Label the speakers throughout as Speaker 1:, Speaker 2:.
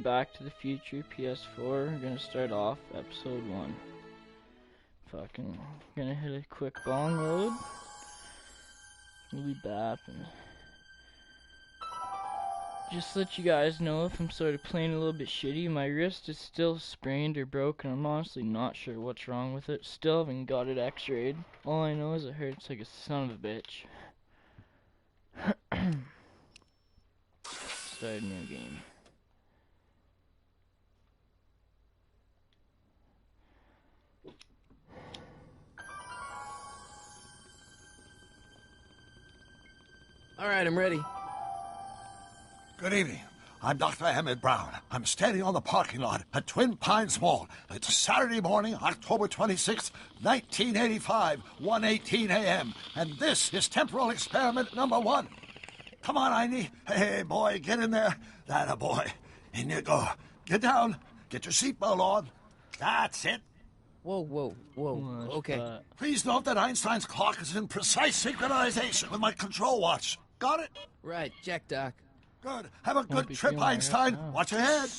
Speaker 1: Back to the Future ps4. We're gonna start off episode 1. Fucking gonna hit a quick bong load. We'll be Brapin. Just to let you guys know, if I'm sort of playing a little bit shitty, my wrist is still sprained or broken. I'm honestly not sure what's wrong with it. Still haven't got it x-rayed. All I know is it hurts like a son of a bitch. Start a new game.
Speaker 2: Alright, I'm ready.
Speaker 3: Good evening. I'm Dr. Emmett Brown. I'm standing on the parking lot at Twin Pines Mall. It's Saturday morning, October 26th, 1985, 1:18 a.m. And this is temporal experiment number 1. Come on, Einie. Hey, boy, get in there. That boy. In you go. Get down. Get your seatbelt on. That's it.
Speaker 2: Whoa. Okay.
Speaker 3: Please note that Einstein's clock is in precise synchronization with my control watch. Got it?
Speaker 2: Right, check, Doc.
Speaker 3: Good. Have a good trip, Einstein. Watch ahead.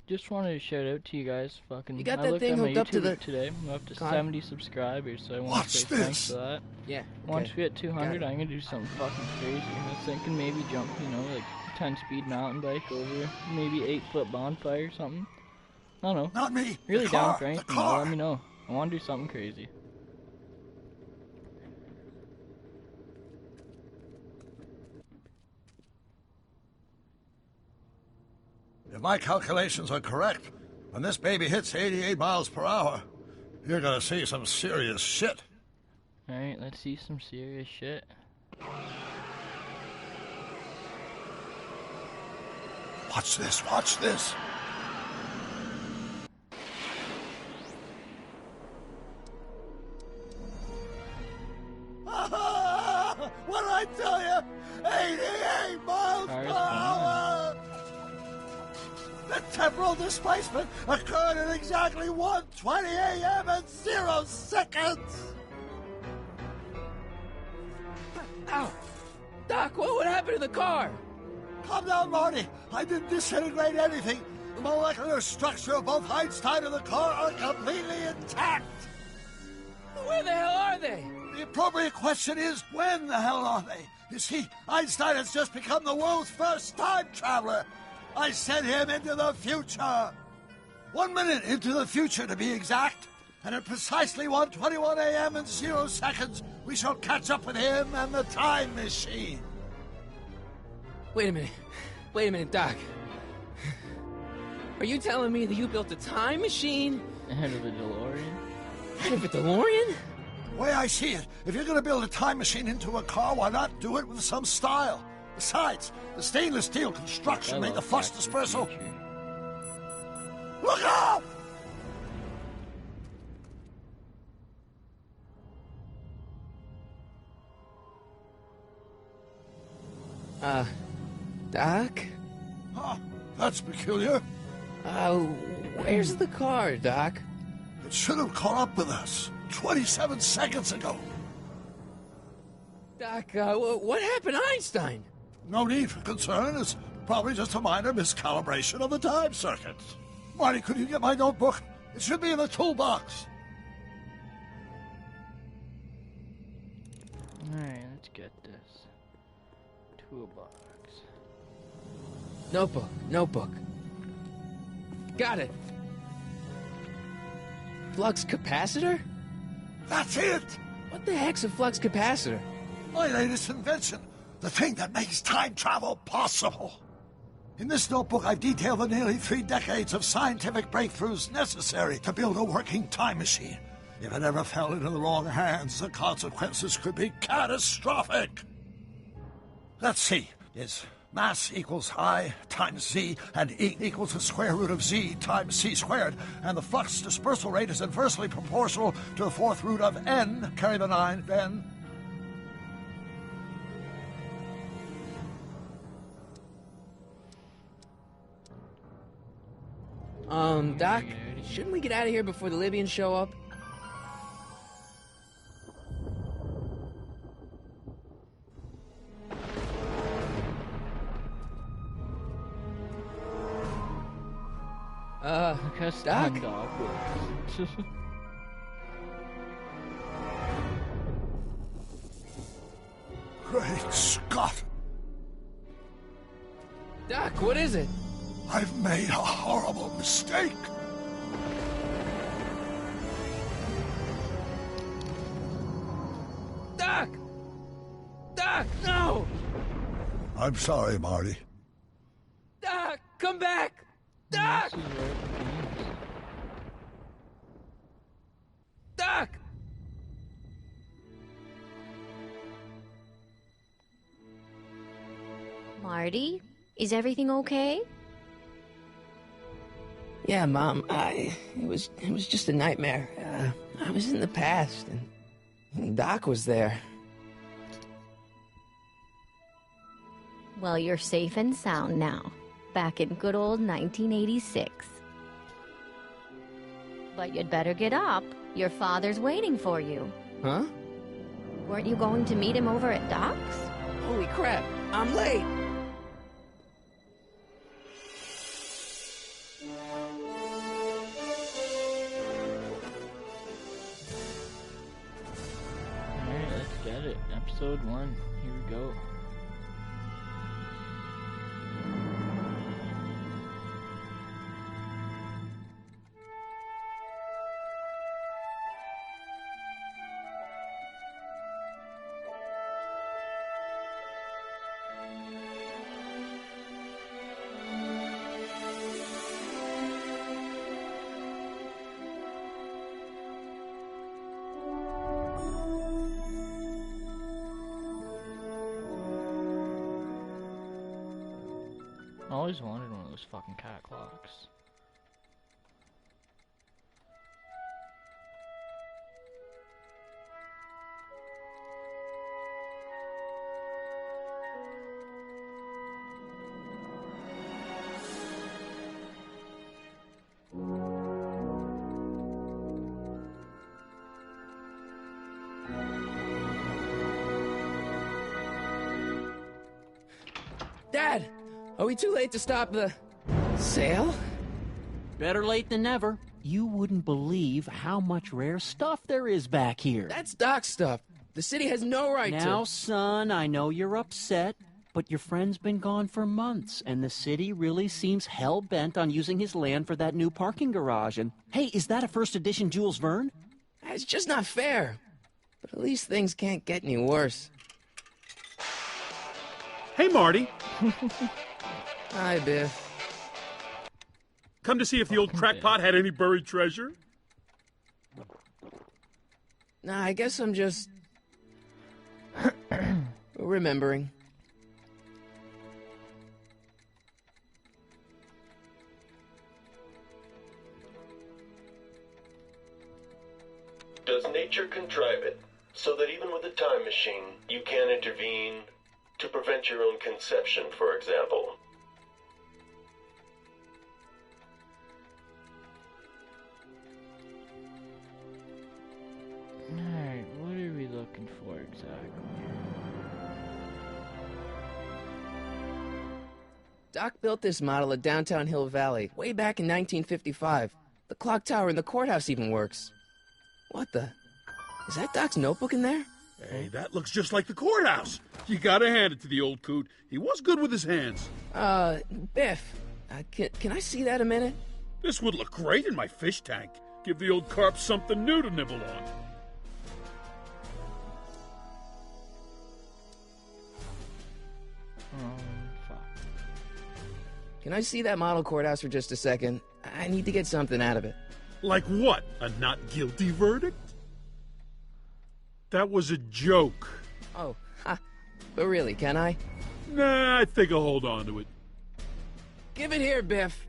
Speaker 1: Just wanted to shout out to you guys. Fucking,
Speaker 2: You got
Speaker 1: I
Speaker 2: that
Speaker 1: looked
Speaker 2: thing
Speaker 1: at my
Speaker 2: hooked up to
Speaker 1: YouTube
Speaker 2: the...
Speaker 1: today. I'm up to
Speaker 2: God.
Speaker 1: 70 subscribers, so I want to
Speaker 3: Watch
Speaker 1: say
Speaker 3: this.
Speaker 1: thanks for that.
Speaker 2: Yeah,
Speaker 1: Once we hit 200,
Speaker 2: Got it.
Speaker 1: I'm gonna do something fucking crazy. I was thinking maybe jump, like 10-speed mountain bike over maybe 8-foot bonfire or something. I don't know.
Speaker 3: Not me.
Speaker 1: Really
Speaker 3: the
Speaker 1: down
Speaker 3: car.
Speaker 1: for
Speaker 3: The
Speaker 1: anything.
Speaker 3: car.
Speaker 1: Let me know. I want to do something crazy.
Speaker 3: If my calculations are correct, when this baby hits 88 miles per hour, you're gonna see some serious shit.
Speaker 1: Alright, let's see some serious shit.
Speaker 3: Watch this, watch this. What did I tell you? 88 miles
Speaker 1: Cars
Speaker 3: per hour! The temporal displacement occurred at exactly 1:20 a.m. and 0 seconds!
Speaker 2: Ow! Doc, what would happen to the car?
Speaker 3: Calm down, Marty. I didn't disintegrate anything. The molecular structure of both Einstein and the car are completely intact.
Speaker 2: Where the hell are they?
Speaker 3: The appropriate question is, when the hell are they? You see, Einstein has just become the world's first time traveler. I sent him into the future. 1 minute into the future, to be exact. And at precisely 1:21 a.m. and 0 seconds, we shall catch up with him and the time machine.
Speaker 2: Wait a minute, Doc. Are you telling me that you built a time machine
Speaker 1: Ahead of the DeLorean.
Speaker 2: out of a DeLorean?
Speaker 3: The way I see it, if you're going to build a time machine into a car, why not do it with some style? Besides, the stainless steel construction made the flux dispersal. Look out!
Speaker 2: Doc?
Speaker 3: Huh, that's peculiar.
Speaker 2: Where's the car, Doc?
Speaker 3: It should have caught up with us 27 seconds ago.
Speaker 2: Doc, what happened to Einstein?
Speaker 3: No need for concern. It's probably just a minor miscalibration of the time circuit. Marty, could you get my notebook? It should be in the toolbox.
Speaker 1: Alright, let's get this. Toolbox.
Speaker 2: Notebook. Got it. Flux capacitor?
Speaker 3: That's it!
Speaker 2: What the heck's a flux capacitor?
Speaker 3: My latest invention. The thing that makes time travel possible. In this notebook, I've detailed the nearly 3 decades of scientific breakthroughs necessary to build a working time machine. If it ever fell into the wrong hands, the consequences could be catastrophic. Let's see. Is mass equals I times Z, and E equals the square root of Z times C squared, and the flux dispersal rate is inversely proportional to the 4th root of N, carry the 9, then...
Speaker 2: Doc, shouldn't we get out of here before the Libyans show up?
Speaker 1: Look how
Speaker 2: Doc?
Speaker 1: stunned Doc was.
Speaker 3: Great Scott!
Speaker 2: Doc, what is it?
Speaker 3: I've made a horrible mistake!
Speaker 2: Doc! Doc, no!
Speaker 3: I'm sorry, Marty.
Speaker 2: Doc, come back! Doc!
Speaker 1: This is where it begins.
Speaker 2: Doc!
Speaker 4: Marty, is everything okay?
Speaker 2: Yeah, Mom, it was just a nightmare. I was in the past, and Doc was there.
Speaker 4: Well, you're safe and sound now, back in good old 1986. But you'd better get up. Your father's waiting for you.
Speaker 2: Huh?
Speaker 4: Weren't you going to meet him over at Doc's?
Speaker 2: Holy crap, I'm late!
Speaker 1: Alright, let's get it. Episode 1. Here we go. I always wanted one of those fucking cat clocks.
Speaker 2: Dad, are we too late to stop the sale?
Speaker 5: Better late than never. You wouldn't believe how much rare stuff there is back here.
Speaker 2: That's Doc's stuff. The city has no right
Speaker 5: Now,
Speaker 2: to...
Speaker 5: son, I know you're upset, but your friend's been gone for months, and the city really seems hell-bent on using his land for that new parking garage. And, hey, is that a first edition Jules Verne?
Speaker 2: It's just not fair. But at least things can't get any worse.
Speaker 6: Hey, Marty.
Speaker 2: Hi, Biff.
Speaker 6: Come to see if the old crackpot had any buried treasure?
Speaker 2: Nah, I guess I'm just... remembering.
Speaker 7: Does nature contrive it so that even with a time machine, you can intervene to prevent your own conception, for example?
Speaker 1: Alright, what are we looking for exactly?
Speaker 2: Doc built this model at downtown Hill Valley way back in 1955. The clock tower in the courthouse even works. What the? Is that Doc's notebook in there?
Speaker 6: Hey, that looks just like the courthouse. You gotta hand it to the old coot. He was good with his hands.
Speaker 2: Biff, can I see that a minute?
Speaker 6: This would look great in my fish tank. Give the old carp something new to nibble on.
Speaker 1: Fuck.
Speaker 2: Can I see that model courthouse for just a second? I need to get something out of it.
Speaker 6: Like what? A not guilty verdict? That was a joke.
Speaker 2: Oh, ha. But really, can I?
Speaker 6: Nah, I think I'll hold on to it.
Speaker 2: Give it here, Biff.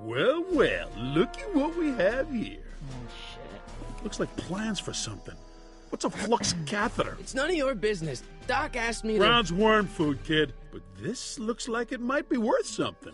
Speaker 6: Well, well, looky what we have here.
Speaker 1: Oh shit.
Speaker 6: Looks like plans for something. What's a flux catheter?
Speaker 2: It's none of your business. Doc asked me to...
Speaker 6: Brown's worm food, kid. But this looks like it might be worth something.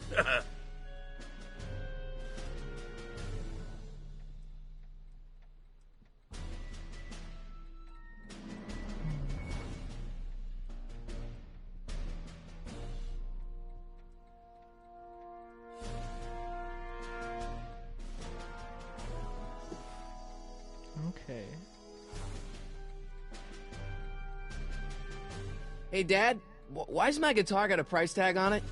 Speaker 2: Hey, Dad, why's my guitar got a price tag on it?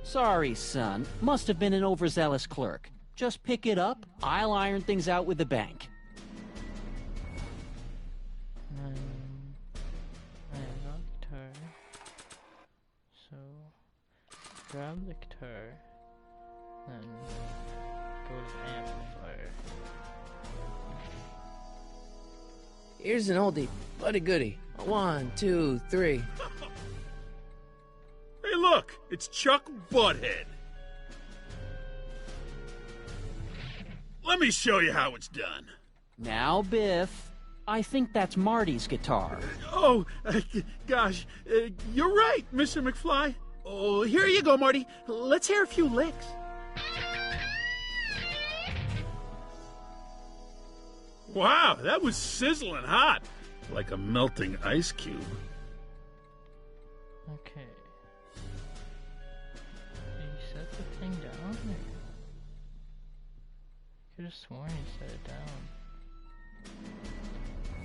Speaker 5: Sorry, son. Must have been an overzealous clerk. Just pick it up. I'll iron things out with the bank.
Speaker 1: I have a guitar. So, grab the guitar, then go to the amplifier.
Speaker 2: Here's an oldie, but a goodie. 1, 2, 3.
Speaker 6: Hey, look! It's Chuck Butthead. Let me show you how it's done.
Speaker 5: Now, Biff, I think that's Marty's guitar.
Speaker 6: Oh, gosh, you're right, Mr. McFly. Oh, here you go, Marty. Let's hear a few licks. Wow, that was sizzling hot, like a melting ice cube.
Speaker 1: Okay. Did you set the thing down? Or... Could have sworn you set it down.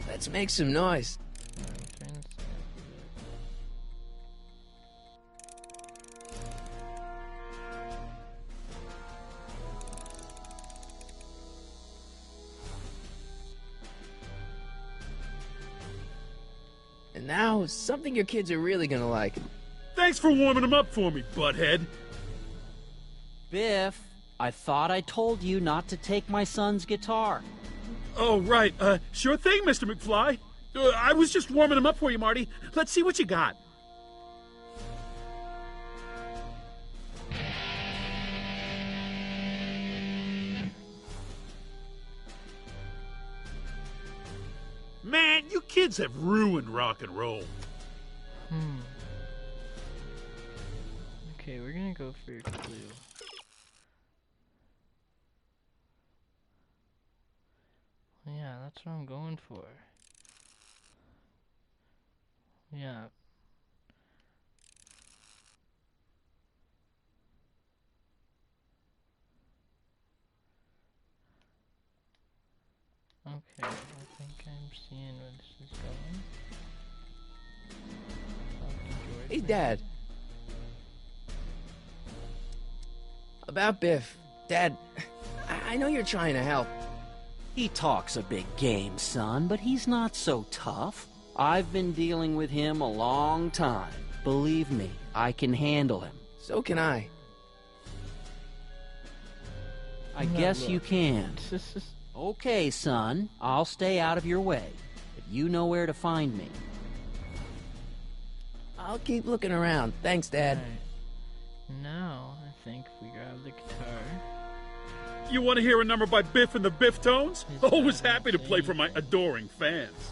Speaker 2: Let's make some noise.
Speaker 1: Turn this down a bit.
Speaker 2: And now, something your kids are really gonna like.
Speaker 6: Thanks for warming them up for me, Butthead.
Speaker 5: Biff, I thought I told you not to take my son's guitar.
Speaker 6: Oh, right. Sure thing, Mr. McFly. I was just warming them up for you, Marty. Let's see what you got. Man, you kids have ruined rock and roll.
Speaker 1: Okay, we're gonna go for your clue. Yeah, that's what I'm going for. Yeah. Okay, I think I'm seeing where this is going.
Speaker 2: Hey, Dad. About Biff. Dad, I know you're trying to help.
Speaker 5: He talks a big game, son, but he's not so tough. I've been dealing with him a long time. Believe me, I can handle him.
Speaker 2: So can I.
Speaker 5: I guess you can.
Speaker 1: This is
Speaker 5: Okay, son, I'll stay out of your way. But you know where to find me.
Speaker 2: I'll keep looking around. Thanks, Dad.
Speaker 1: right. Now, I think if we grab the guitar.
Speaker 6: You want to hear a number by Biff and the Biff Tones?
Speaker 1: Is
Speaker 6: Always
Speaker 1: that
Speaker 6: happy to play for my
Speaker 1: anything?
Speaker 6: adoring fans.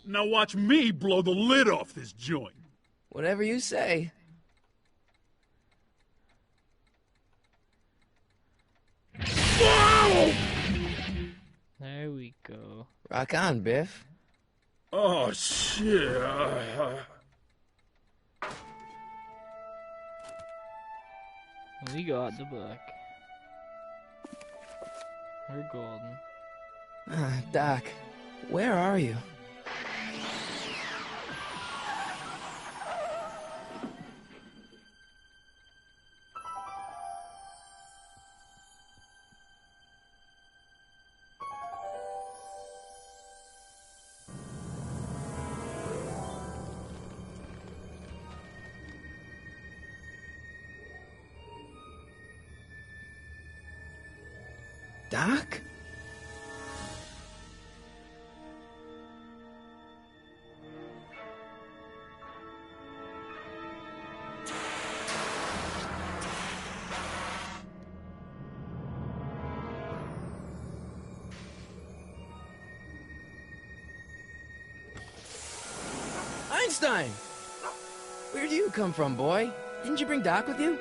Speaker 6: Now watch me blow the lid off this joint.
Speaker 2: Whatever you say.
Speaker 6: Whoa!
Speaker 1: There we go.
Speaker 2: Rock on, Biff.
Speaker 6: Oh, shit.
Speaker 1: We got the book. We're golden.
Speaker 2: Doc, where are you? Doc? Einstein! Where do you come from, boy? Didn't you bring Doc with you?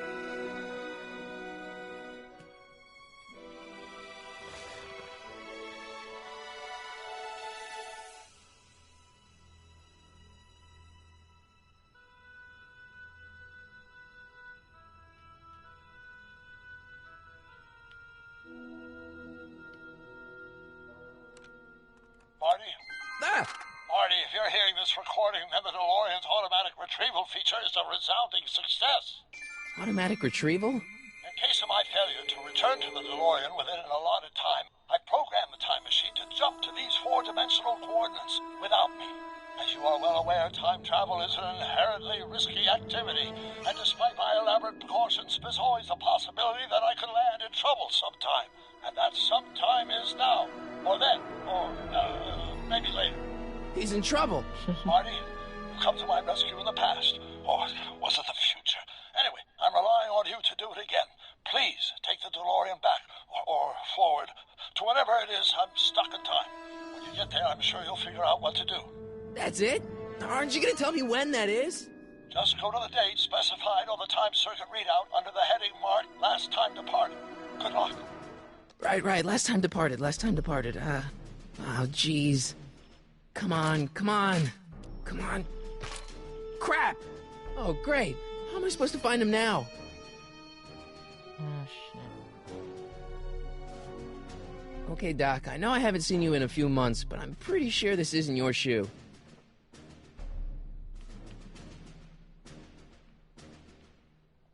Speaker 3: ensuring that the DeLorean's automatic retrieval feature is a resounding success.
Speaker 2: Automatic retrieval?
Speaker 3: In case of my failure to return to the DeLorean within an allotted time, I programmed the time machine to jump to these four-dimensional coordinates without me. As you are well aware, time travel is an inherently risky activity, and despite my elaborate precautions, there's always a possibility that I could land in trouble sometime, and that sometime is now, or then, or maybe later.
Speaker 2: He's in trouble.
Speaker 3: Marty, you come to my rescue in the past, or was it the future? Anyway, I'm relying on you to do it again. Please take the DeLorean back, or forward, to whenever it is I'm stuck in time. When you get there, I'm sure you'll figure out what to do.
Speaker 2: That's it? Aren't you gonna tell me when that is?
Speaker 3: Just go to the date specified on the time circuit readout under the heading marked Last Time Departed. Good luck.
Speaker 2: Right. Last time departed. Oh, jeez. Come on. Crap! Oh, great. How am I supposed to find him now?
Speaker 1: Oh, shit.
Speaker 2: Okay, Doc, I know I haven't seen you in a few months, but I'm pretty sure this isn't your shoe.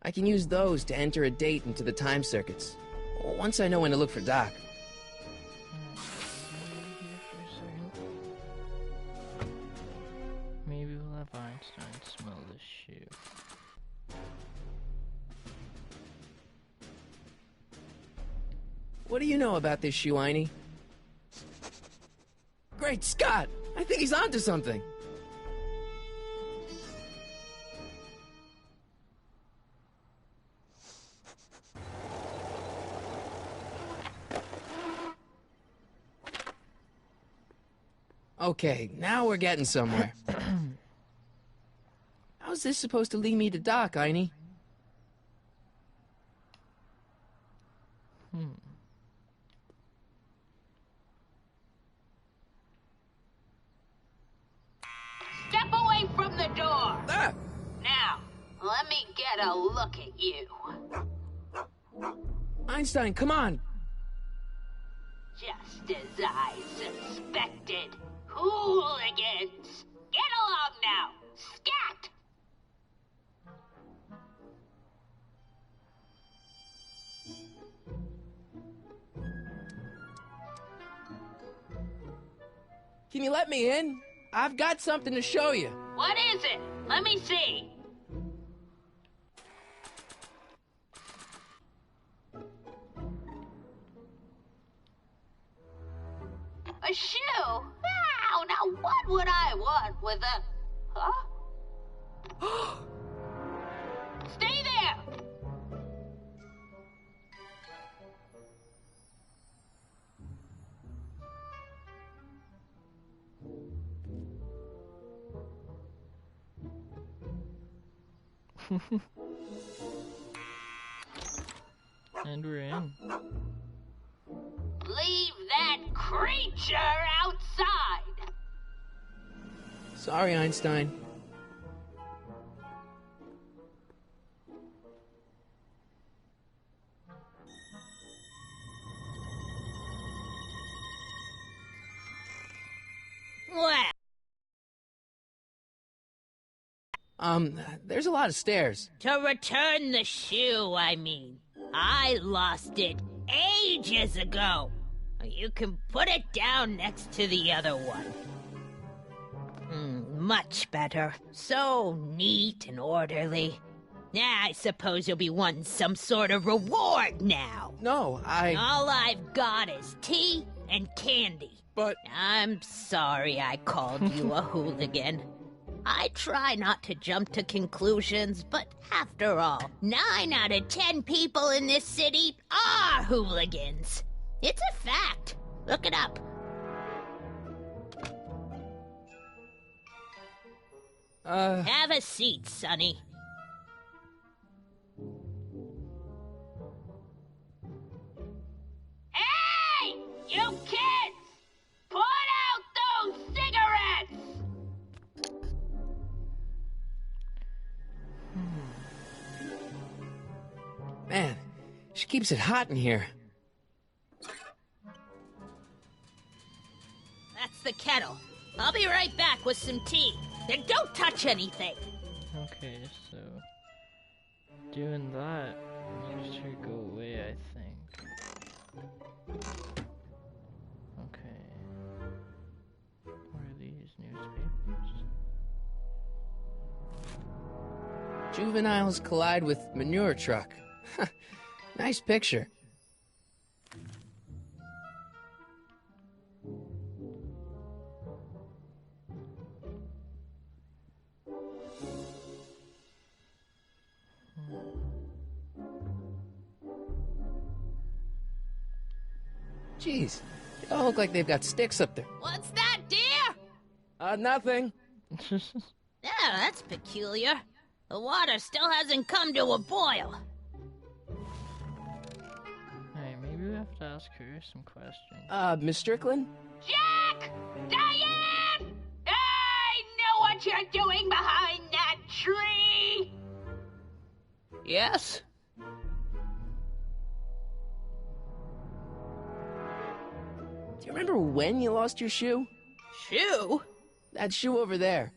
Speaker 2: I can use those to enter a date into the time circuits. Once I know when to look for Doc.
Speaker 1: Maybe we'll have Einstein smell this shoe.
Speaker 2: What do you know about this shoe, Einie? Great Scott! I think he's onto something! Okay, now we're getting somewhere. How's this supposed to lead me to Doc, Einie?
Speaker 8: Step away from the door!
Speaker 2: Ah!
Speaker 8: Now, let me get a look at you.
Speaker 2: Einstein, come on!
Speaker 8: Just as I suspected. Hooligans! Get along now! Scat!
Speaker 2: Can you let me in? I've got something to show you.
Speaker 8: What is it? Let me see. A shoe? Wow, now what would I want with a... Huh? Stay there!
Speaker 1: And we're in.
Speaker 8: Leave that creature outside!
Speaker 2: Sorry, Einstein.
Speaker 8: Well,
Speaker 2: There's a lot of stairs.
Speaker 8: to return the shoe, I mean. I lost it ages ago. You can put it down next to the other one. Much better. So neat and orderly. I suppose you'll be wanting some sort of reward now.
Speaker 2: No,
Speaker 8: All I've got is tea and candy.
Speaker 2: But...
Speaker 8: I'm sorry I called you a hooligan. I try not to jump to conclusions, but after all, 9 out of 10 people in this city are hooligans. It's a fact. Look it up. Have a seat, Sonny. Hey! You kids! Put out those cigarettes!
Speaker 2: Man, she keeps it hot in here.
Speaker 8: That's the kettle. I'll be right back with some tea. Then don't touch anything.
Speaker 1: Okay, so doing that makes her go away, I think. Okay. What are these newspapers?
Speaker 2: Juveniles collide with manure truck. Nice picture. Jeez, they all look like they've got sticks up there.
Speaker 8: What's that, dear?
Speaker 2: Nothing.
Speaker 8: Yeah, that's peculiar. The water still hasn't come to a boil.
Speaker 1: Hey, maybe we have to ask her some questions.
Speaker 2: Miss Strickland?
Speaker 8: Jack! Diane! I know what you're doing behind that tree!
Speaker 5: Yes?
Speaker 2: Do you remember when you lost your shoe?
Speaker 8: Shoe?
Speaker 2: That shoe over there.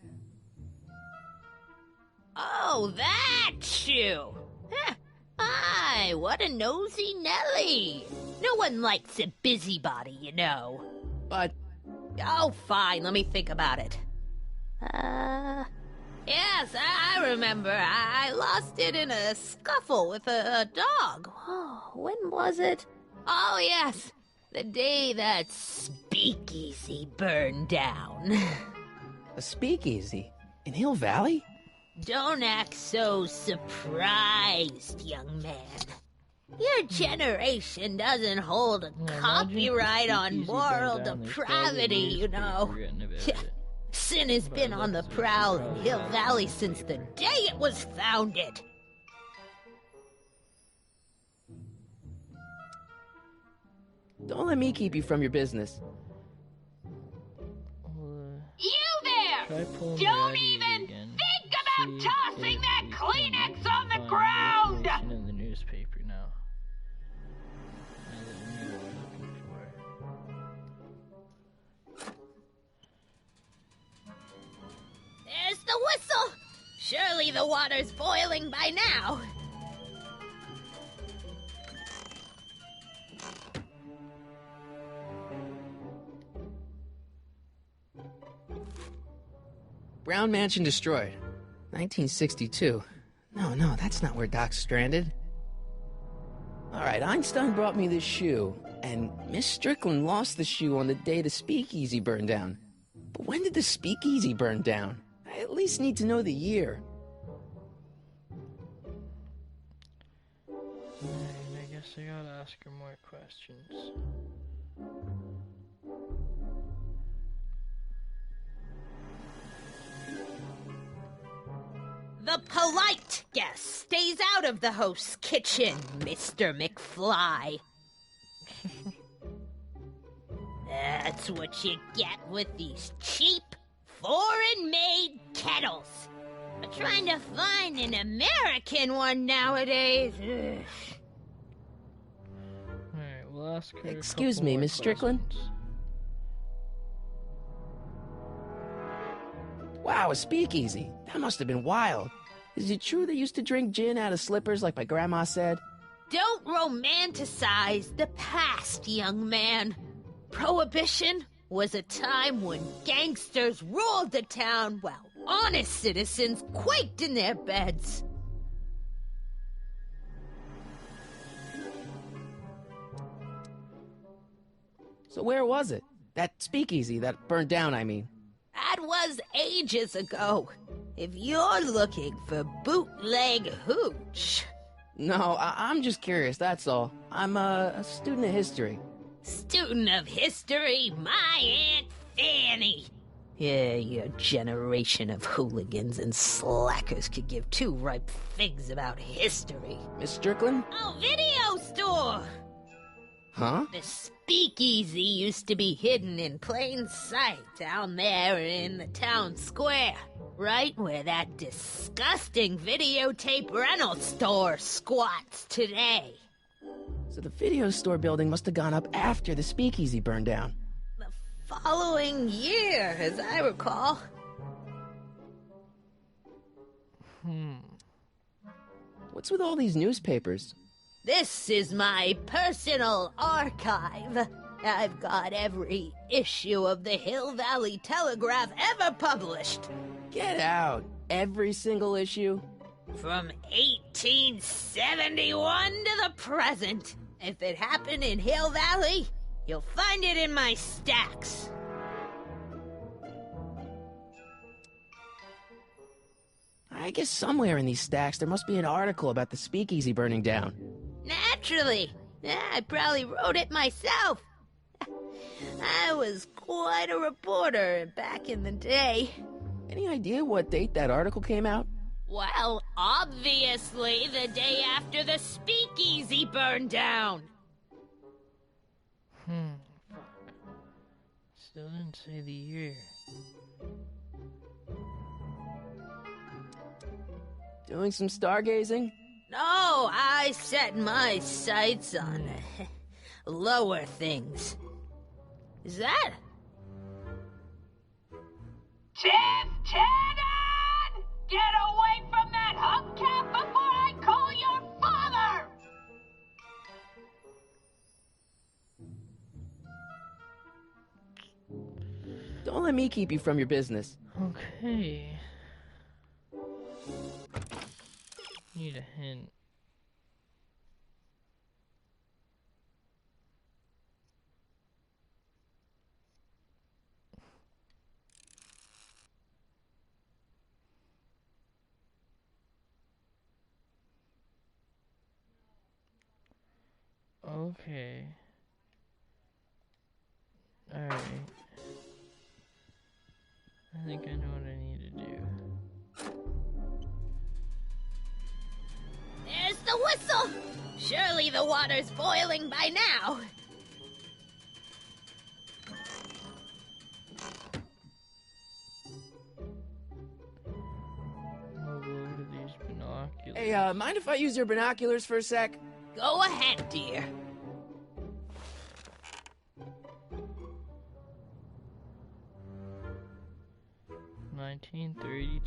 Speaker 8: Oh, that shoe! Huh. Aye, what a nosy Nelly! No one likes a busybody, you know.
Speaker 2: But
Speaker 8: Oh, fine, let me think about it. Yes, I remember. I lost it in a scuffle with a dog. Oh, when was it? Oh, yes, the day that speakeasy burned down.
Speaker 2: a speakeasy in Hill Valley?
Speaker 8: Don't act so surprised, young man. Your generation doesn't hold a copyright on moral depravity, you know. Sin has been on the prowl in Hill Valley since the day it was founded.
Speaker 2: Don't let me keep you from your business.
Speaker 8: You there! Don't even think about tossing that Kleenex on the ground!
Speaker 1: In the newspaper now. Now that we know what we're looking for.
Speaker 8: There's the whistle! Surely the water's boiling by now.
Speaker 2: Brown Mansion destroyed. 1962. No, that's not where Doc's stranded. Alright, Einstein brought me this shoe, and Miss Strickland lost the shoe on the day the speakeasy burned down. But when did the speakeasy burn down? I at least need to know the year.
Speaker 1: I guess I gotta ask her more questions.
Speaker 8: The polite guest stays out of the host's kitchen, Mr. McFly. That's what you get with these cheap, foreign-made kettles. But trying to find an American one nowadays... Ugh.
Speaker 1: Alright, we'll ask her.
Speaker 2: Excuse me, Miss Strickland? Wow, a speakeasy. That must have been wild. Is it true they used to drink gin out of slippers like my grandma said?
Speaker 8: Don't romanticize the past, young man. Prohibition was a time when gangsters ruled the town while honest citizens quaked in their beds.
Speaker 2: So where was it? That speakeasy that burned down, I mean.
Speaker 8: That was ages ago. If you're looking for bootleg hooch.
Speaker 2: No, I'm just curious, that's all. I'm a student of history.
Speaker 8: Student of history, my Aunt Fanny. Yeah, your generation of hooligans and slackers could give two ripe figs about history.
Speaker 2: Miss Strickland?
Speaker 8: Oh, video store!
Speaker 2: Huh?
Speaker 8: The speakeasy used to be hidden in plain sight down there in the town square. Right where that disgusting videotape rental store squats today.
Speaker 2: So the video store building must have gone up after the speakeasy burned down.
Speaker 8: The following year, as I recall.
Speaker 2: What's with all these newspapers?
Speaker 8: This is my personal archive. I've got every issue of the Hill Valley Telegraph ever published.
Speaker 2: Get out. Every single issue?
Speaker 8: From 1871 to the present. If it happened in Hill Valley, you'll find it in my stacks.
Speaker 2: I guess somewhere in these stacks there must be an article about the speakeasy burning down.
Speaker 8: Naturally. I probably wrote it myself. I was quite a reporter back in the day.
Speaker 2: Any idea what date that article came out?
Speaker 8: Well, obviously the day after the speakeasy burned down.
Speaker 1: Fuck. Still didn't say the year.
Speaker 2: Doing some stargazing?
Speaker 8: No, I set my sights on lower things. Is that?
Speaker 9: Lieutenant! Get away from that hubcap before I call your father!
Speaker 2: Don't let me keep you from your business.
Speaker 1: Okay. Need a hint. Okay. Alright. I think I know what I need to do.
Speaker 8: There's the whistle! Surely the water's boiling by now.
Speaker 1: I'll go over to these binoculars.
Speaker 2: Hey, mind if I use your binoculars for a sec?
Speaker 8: Go ahead, dear.
Speaker 1: $1932.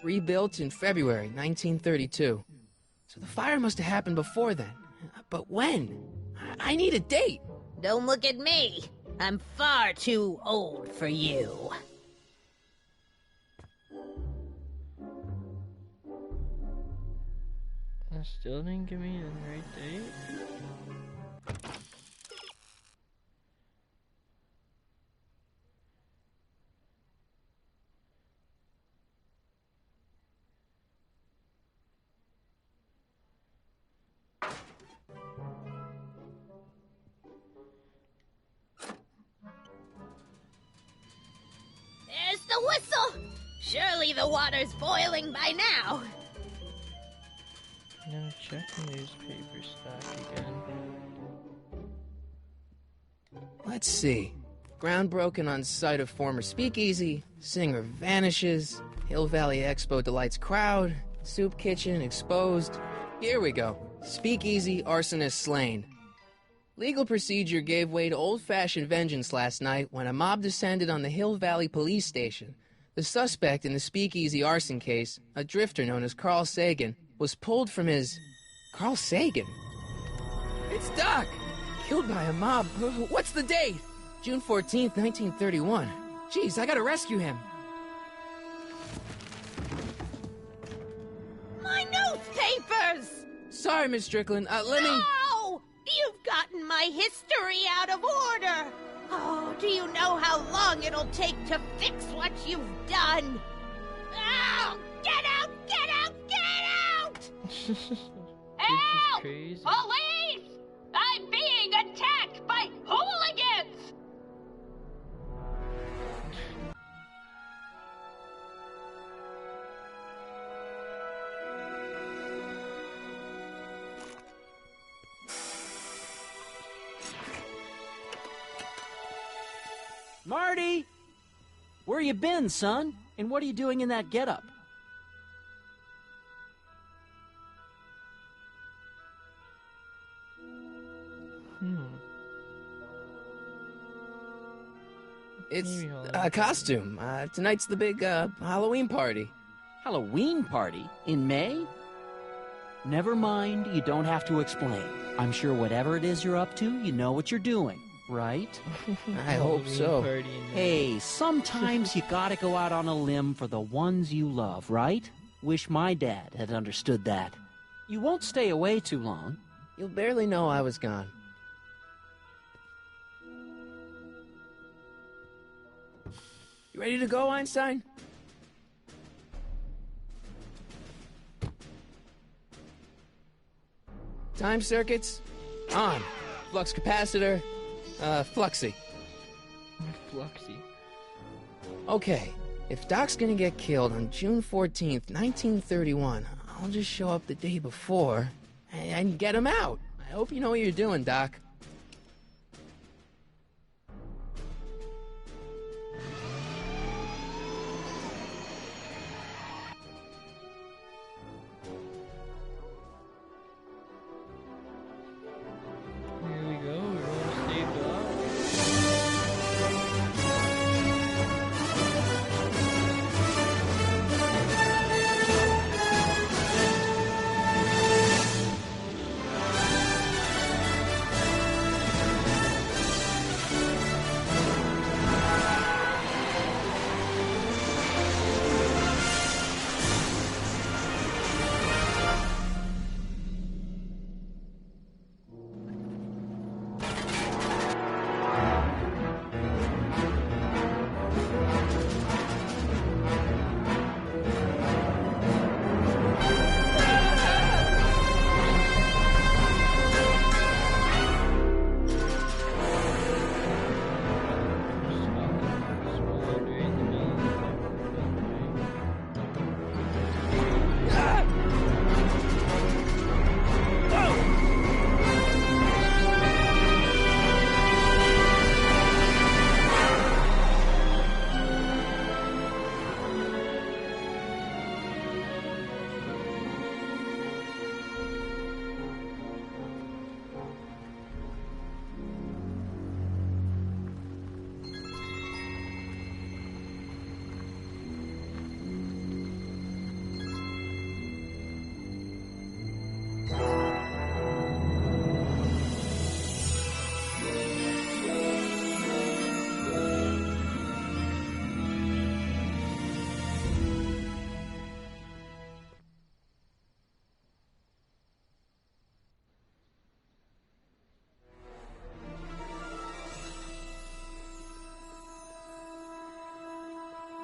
Speaker 2: Rebuilt in February 1932. So the fire must have happened before then. But when? I need a date.
Speaker 8: Don't look at me. I'm far too old for you.
Speaker 1: That still didn't give me the right date?
Speaker 8: There's the whistle! Surely the water's boiling by now.
Speaker 1: I'm gonna check the newspaper stack again.
Speaker 2: Let's see. Ground broken on site of former speakeasy. Singer vanishes. Hill Valley Expo delights crowd. Soup kitchen exposed. Here we go. Speakeasy arsonist slain. Legal procedure gave way to old-fashioned vengeance last night when a mob descended on the Hill Valley police station. The suspect in the speakeasy arson case, a drifter known as Carl Sagan, was pulled from his... Carl Sagan? It's Doc! Killed by a mob. What's the date? June 14th, 1931. Jeez, I gotta rescue him.
Speaker 8: My newspapers!
Speaker 2: Sorry, Miss Strickland. Let me...
Speaker 8: No! You've gotten my history out of order! Oh, do you know how long it'll take to fix what you've done? Oh, get out! Get out! Get out!
Speaker 9: Help!
Speaker 1: Crazy.
Speaker 9: Police! I'm being attacked by hooligans!
Speaker 5: Marty! Where you been, son? And what are you doing in that getup?
Speaker 2: It's
Speaker 1: Maybe
Speaker 2: a costume. Tonight's the big Halloween party.
Speaker 5: Halloween party? In May? Never mind, you don't have to explain. I'm sure whatever it is you're up to, you know what you're doing, right?
Speaker 2: I hope so.
Speaker 1: Party in there.
Speaker 5: Hey, sometimes you gotta go out on a limb for the ones you love, right? Wish my dad had understood that. You won't stay away too long.
Speaker 2: You'll barely know I was gone. You ready to go, Einstein? Time circuits on. Flux capacitor, fluxy.
Speaker 1: Fluxy.
Speaker 2: Okay, if Doc's gonna get killed on June 14th, 1931, I'll just show up the day before and get him out. I hope you know what you're doing, Doc.
Speaker 1: Here we go. We're going to save Doc.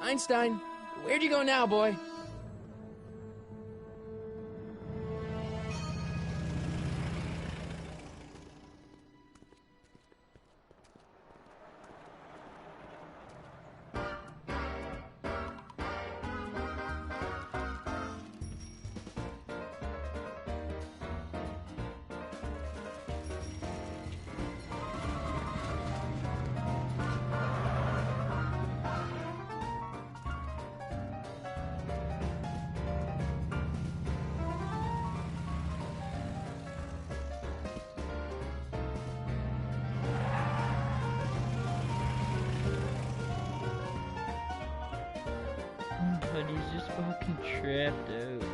Speaker 2: Einstein, where'd you go now, boy?
Speaker 1: But he's just fucking trapped out.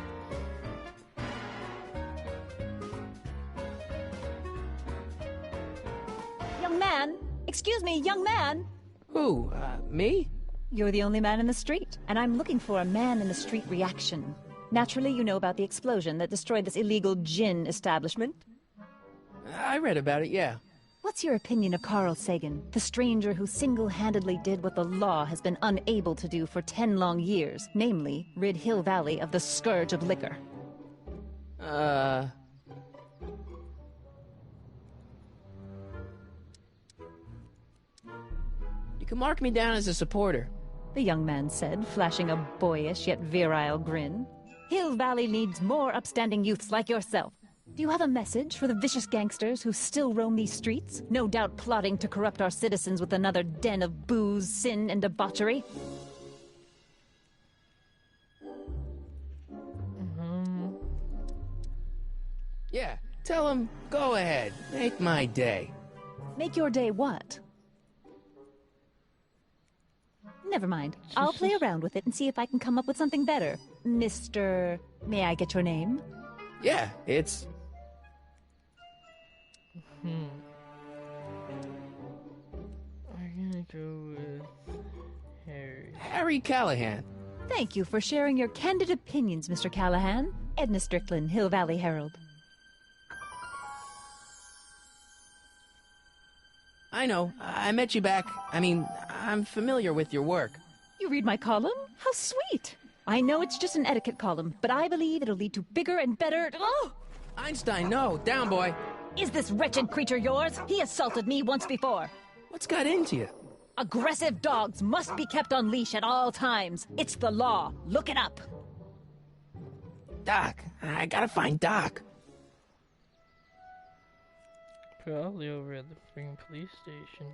Speaker 10: Young man! Excuse me, young man!
Speaker 2: Who, me?
Speaker 10: You're the only man in the street, and I'm looking for a man-in-the-street reaction. Naturally, you know about the explosion that destroyed this illegal gin establishment.
Speaker 2: I read about it, yeah.
Speaker 10: What's your opinion of Carl Sagan, the stranger who single-handedly did what the law has been unable to do for 10 long years, namely, rid Hill Valley of the scourge of liquor?
Speaker 2: You can mark me down as a supporter.
Speaker 10: The young man said, flashing a boyish yet virile grin. Hill Valley needs more upstanding youths like yourself. Do you have a message for the vicious gangsters who still roam these streets, no doubt plotting to corrupt our citizens with another den of booze, sin, and debauchery?
Speaker 2: Yeah, tell him, go ahead, make my day.
Speaker 10: Make your day what? Never mind. I'll play around with it and see if I can come up with something better. Mr. May I get your name?
Speaker 2: Yeah, it's...
Speaker 1: I'm gonna go with Harry.
Speaker 2: Harry Callahan.
Speaker 10: Thank you for sharing your candid opinions, Mr. Callahan. Edna Strickland, Hill Valley Herald.
Speaker 2: I know. I met you back. I mean, I'm familiar with your work.
Speaker 10: You read my column? How sweet! I know it's just an etiquette column, but I believe it'll lead to bigger and better... Oh!
Speaker 2: Einstein, no. Down, boy.
Speaker 10: Is this wretched creature yours? He assaulted me once before.
Speaker 2: What's got into you?
Speaker 10: Aggressive dogs must be kept on leash at all times. It's the law. Look it up.
Speaker 2: Doc. I gotta find Doc.
Speaker 1: Probably over at the freaking police station.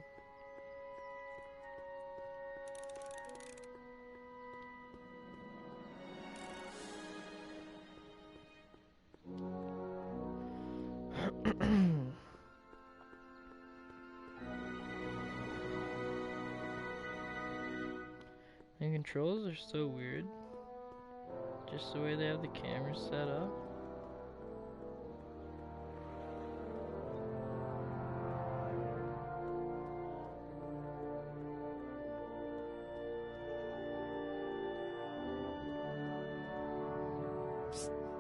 Speaker 1: The controls are so weird. Just the way they have the camera set up.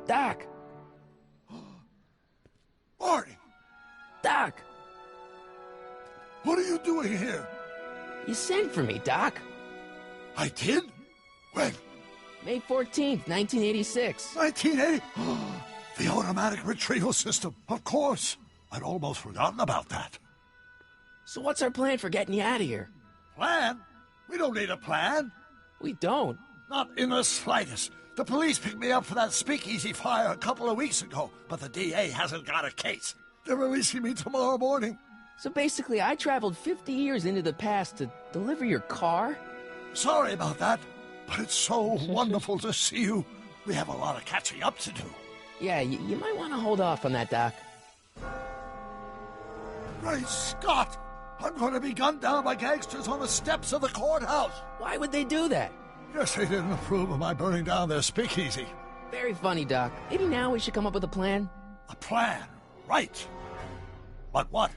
Speaker 2: Doc!
Speaker 3: Marty!
Speaker 2: Doc!
Speaker 3: What are you doing here?
Speaker 2: You sent for me, Doc.
Speaker 3: I did? When?
Speaker 2: May 14th, 1986.
Speaker 3: 1980? The automatic retrieval system, of course. I'd almost forgotten about that.
Speaker 2: So what's our plan for getting you out of here?
Speaker 3: Plan? We don't need a plan.
Speaker 2: We don't.
Speaker 3: Not in the slightest. The police picked me up for that speakeasy fire a couple of weeks ago, but the DA hasn't got a case. They're releasing me tomorrow morning.
Speaker 2: So basically, I traveled 50 years into the past to deliver your car?
Speaker 3: Sorry about that, but it's so wonderful to see you. We have a lot of catching up to do.
Speaker 2: Yeah, you might want to hold off on that, Doc.
Speaker 3: Great Scott! I'm going to be gunned down by gangsters on the steps of the courthouse.
Speaker 2: Why would they do that?
Speaker 3: Guess they didn't approve of my burning down their speakeasy.
Speaker 2: Very funny, Doc. Maybe now we should come up with a plan?
Speaker 3: A plan, right. But what?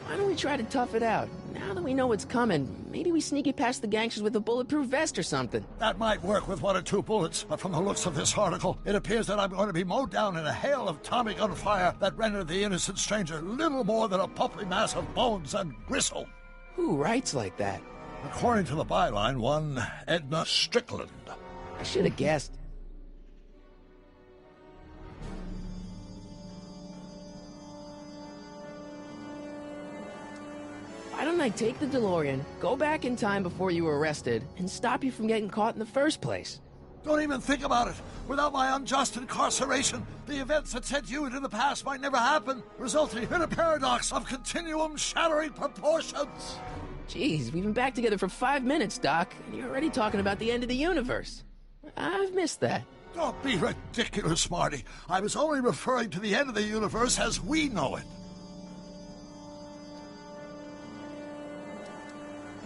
Speaker 2: Why don't we try to tough it out? Now that we know what's coming, maybe we sneak it past the gangsters with a bulletproof vest or something.
Speaker 3: That might work with 1 or 2 bullets, but from the looks of this article, it appears that I'm going to be mowed down in a hail of Tommy gun fire that rendered the innocent stranger little more than a pulpy mass of bones and gristle.
Speaker 2: Who writes like that?
Speaker 3: According to the byline, one Edna Strickland.
Speaker 2: I should have guessed. Why don't I take the DeLorean, go back in time before you were arrested, and stop you from getting caught in the first place?
Speaker 3: Don't even think about it. Without my unjust incarceration, the events that sent you into the past might never happen, resulting in a paradox of continuum-shattering proportions.
Speaker 2: Jeez, we've been back together for 5 minutes, Doc, and you're already talking about the end of the universe. I've missed that.
Speaker 3: Don't be ridiculous, Marty. I was only referring to the end of the universe as we know it.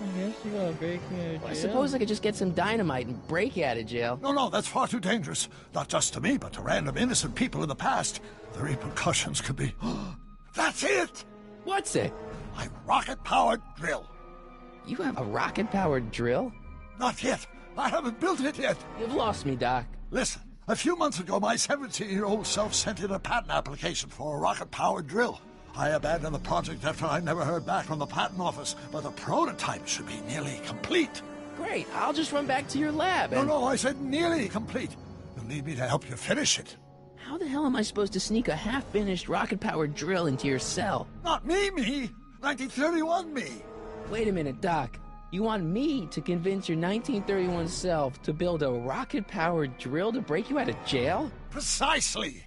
Speaker 1: I guess you gotta break me out of jail.
Speaker 2: I suppose I could just get some dynamite and break you out of jail.
Speaker 3: No, that's far too dangerous. Not just to me, but to random innocent people in the past. The repercussions could be... That's it!
Speaker 2: What's it?
Speaker 3: My rocket-powered drill.
Speaker 2: You have a rocket-powered drill?
Speaker 3: Not yet. I haven't built it yet.
Speaker 2: You've lost me, Doc.
Speaker 3: Listen, a few months ago, my 17-year-old self sent in a patent application for a rocket-powered drill. I abandoned the project after I never heard back from the patent office, but the prototype should be nearly complete.
Speaker 2: Great, I'll just run back to your lab and...
Speaker 3: No, I said nearly complete. You'll need me to help you finish it.
Speaker 2: How the hell am I supposed to sneak a half-finished rocket-powered drill into your cell?
Speaker 3: Not me! 1931 me!
Speaker 2: Wait a minute, Doc. You want me to convince your 1931 self to build a rocket-powered drill to break you out of jail?
Speaker 3: Precisely!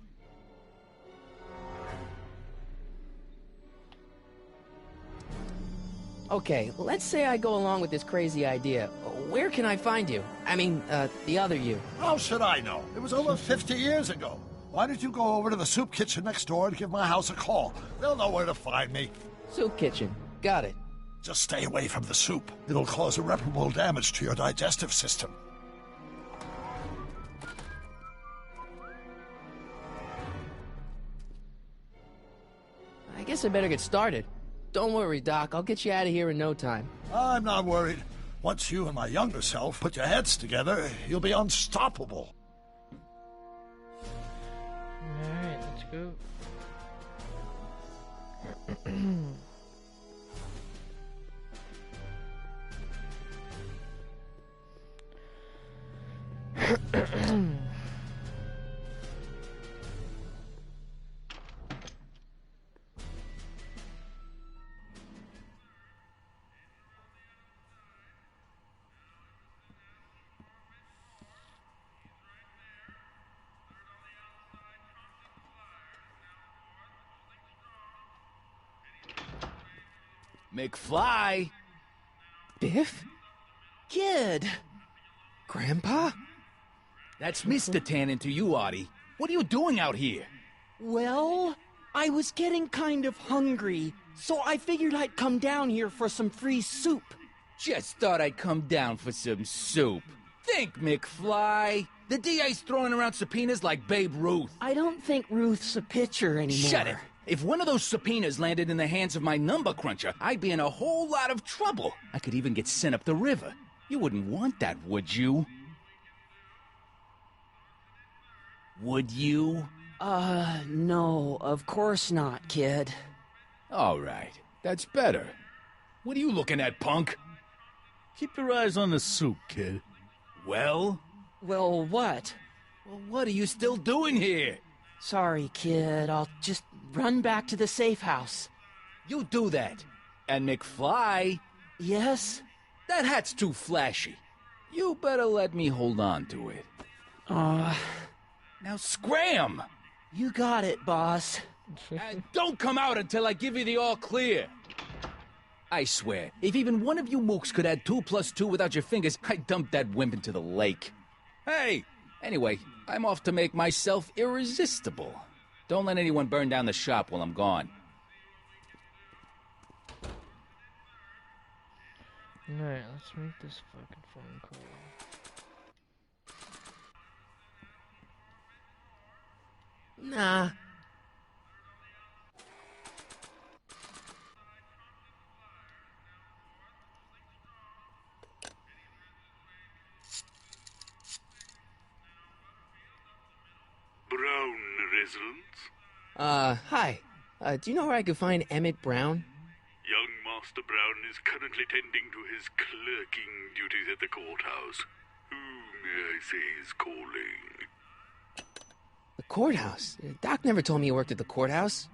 Speaker 2: Okay, let's say I go along with this crazy idea. Where can I find you? I mean, the other you.
Speaker 3: How should I know? It was over 50 years ago. Why don't you go over to the soup kitchen next door and give my house a call? They'll know where to find me.
Speaker 2: Soup kitchen. Got it.
Speaker 3: Just stay away from the soup. It'll cause irreparable damage to your digestive system.
Speaker 2: I guess I better get started. Don't worry, Doc. I'll get you out of here in no time.
Speaker 3: I'm not worried. Once you and my younger self put your heads together, you'll be unstoppable.
Speaker 1: Alright, let's go.
Speaker 11: McFly!
Speaker 2: Biff?
Speaker 5: Kid!
Speaker 2: Grandpa?
Speaker 11: That's Mr. Tannen to you, Artie. What are you doing out here?
Speaker 5: Well, I was getting kind of hungry, so I figured I'd come down here for some free soup.
Speaker 11: Just thought I'd come down for some soup. Think, McFly. The DA's throwing around subpoenas like Babe Ruth.
Speaker 5: I don't think Ruth's a pitcher anymore.
Speaker 11: Shut it. If one of those subpoenas landed in the hands of my number cruncher, I'd be in a whole lot of trouble. I could even get sent up the river. You wouldn't want that, would you? Would you?
Speaker 5: No, of course not, kid.
Speaker 11: All right, that's better. What are you looking at, punk?
Speaker 12: Keep your eyes on the soup, kid.
Speaker 11: Well?
Speaker 5: Well, what?
Speaker 11: Well, what are you still doing here?
Speaker 5: Sorry, kid. I'll just run back to the safe house.
Speaker 11: You do that. And McFly?
Speaker 5: Yes?
Speaker 11: That hat's too flashy. You better let me hold on to it. Now scram!
Speaker 5: You got it, boss.
Speaker 11: And don't come out until I give you the all clear. I swear, if even one of you mooks could add 2 + 2 without your fingers, I'd dump that wimp into the lake. Hey! Anyway, I'm off to make myself irresistible. Don't let anyone burn down the shop while I'm gone.
Speaker 1: Alright, let's make this fucking phone call.
Speaker 2: Nah.
Speaker 13: Brown residence?
Speaker 2: Hi. Do you know where I could find Emmett Brown?
Speaker 13: Young Master Brown is currently tending to his clerking duties at the courthouse. Who, may I say, is calling?
Speaker 2: The courthouse? Doc never told me he worked at the courthouse.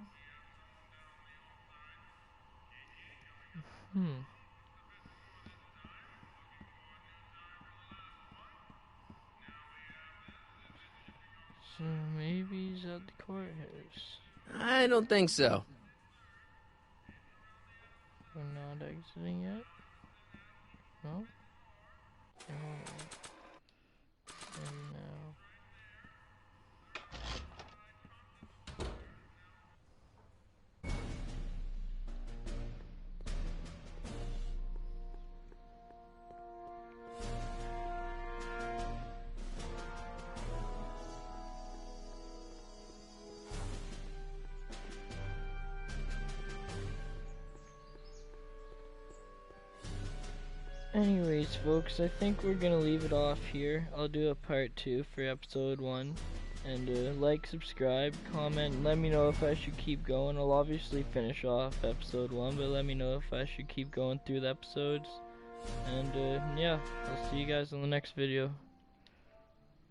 Speaker 1: So maybe he's at the courthouse.
Speaker 2: I don't think so.
Speaker 1: We're not exiting yet? No? Oh. Maybe now. Anyways, folks, I think we're gonna leave it off here. I'll do a part 2 for episode 1. And like, subscribe, comment, and let me know if I should keep going. I'll obviously finish off episode 1, but let me know if I should keep going through the episodes. And yeah, I'll see you guys in the next video.